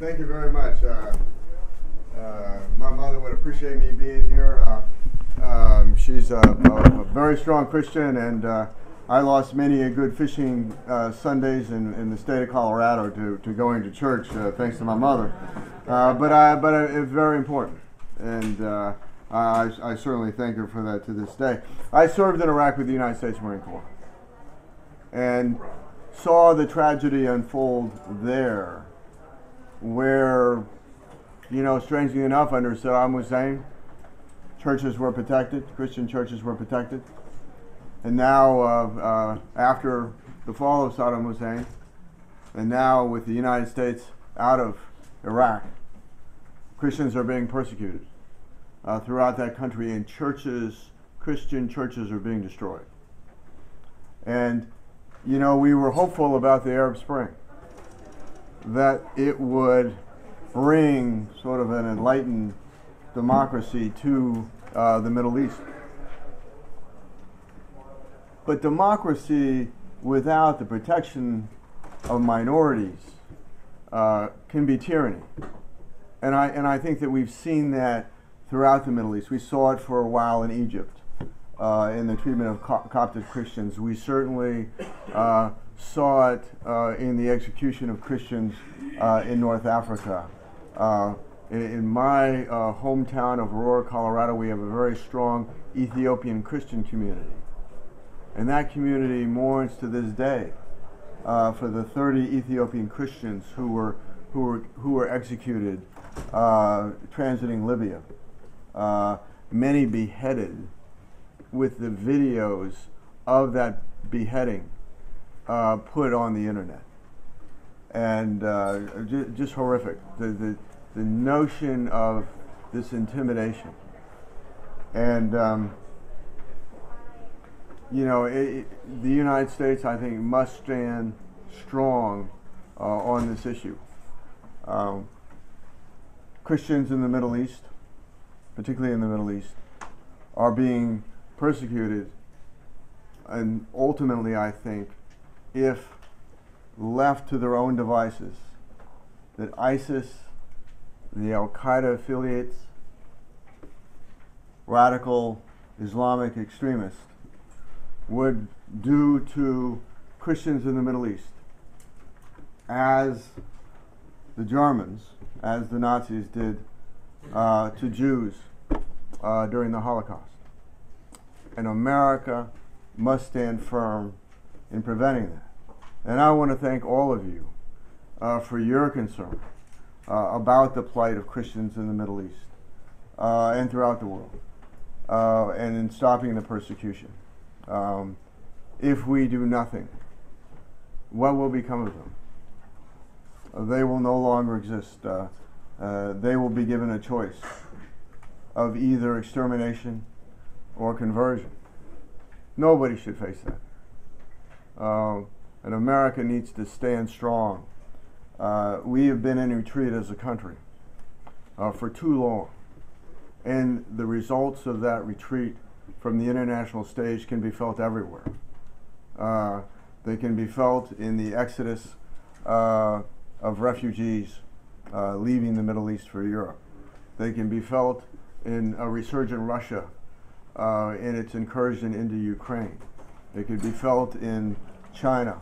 Thank you very much. My mother would appreciate me being here. She's a very strong Christian, and I lost many a good fishing Sundays in the state of Colorado to going to church, thanks to my mother. But it's very important, and I certainly thank her for that to this day. I served in Iraq with the United States Marine Corps, and saw the tragedy unfold there, where, strangely enough, under Saddam Hussein, churches were protected, Christian churches were protected. And now, after the fall of Saddam Hussein, and now with the United States out of Iraq, Christians are being persecuted throughout that country, and Christian churches are being destroyed. And, we were hopeful about the Arab Spring, that it would bring sort of an enlightened democracy to the Middle East. But democracy without the protection of minorities can be tyranny. And I think that we've seen that throughout the Middle East. We saw it for a while in Egypt, in the treatment of Coptic Christians. We certainly saw it in the execution of Christians in North Africa. In my hometown of Aurora, Colorado, we have a very strong Ethiopian Christian community. And that community mourns to this day for the 30 Ethiopian Christians who were executed transiting Libya. Many beheaded, with the videos of that beheading put on the internet. And just horrific. The notion of this intimidation. And the United States, I think, must stand strong on this issue. Christians in the Middle East, particularly in the Middle East, are being persecuted, and ultimately, I think, if left to their own devices, that ISIS, the Al-Qaeda affiliates, radical Islamic extremists, would do to Christians in the Middle East as the Germans, as the Nazis did to Jews during the Holocaust. And America must stand firm in preventing that. And I want to thank all of you for your concern about the plight of Christians in the Middle East and throughout the world, and in stopping the persecution. If we do nothing, what will become of them? They will no longer exist. They will be given a choice of either extermination or conversion. Nobody should face that. And America needs to stand strong. We have been in retreat as a country for too long. And the results of that retreat from the international stage can be felt everywhere. They can be felt in the exodus of refugees leaving the Middle East for Europe. They can be felt in a resurgent Russia in its incursion into Ukraine. They could be felt in China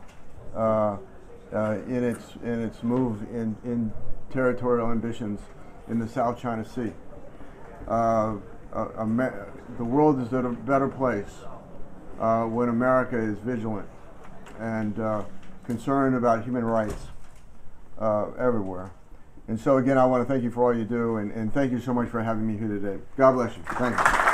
in its move in territorial ambitions in the South China Sea. The world is at a better place when America is vigilant and concerned about human rights everywhere. And so again, I want to thank you for all you do, and thank you so much for having me here today. God bless you. Thank you.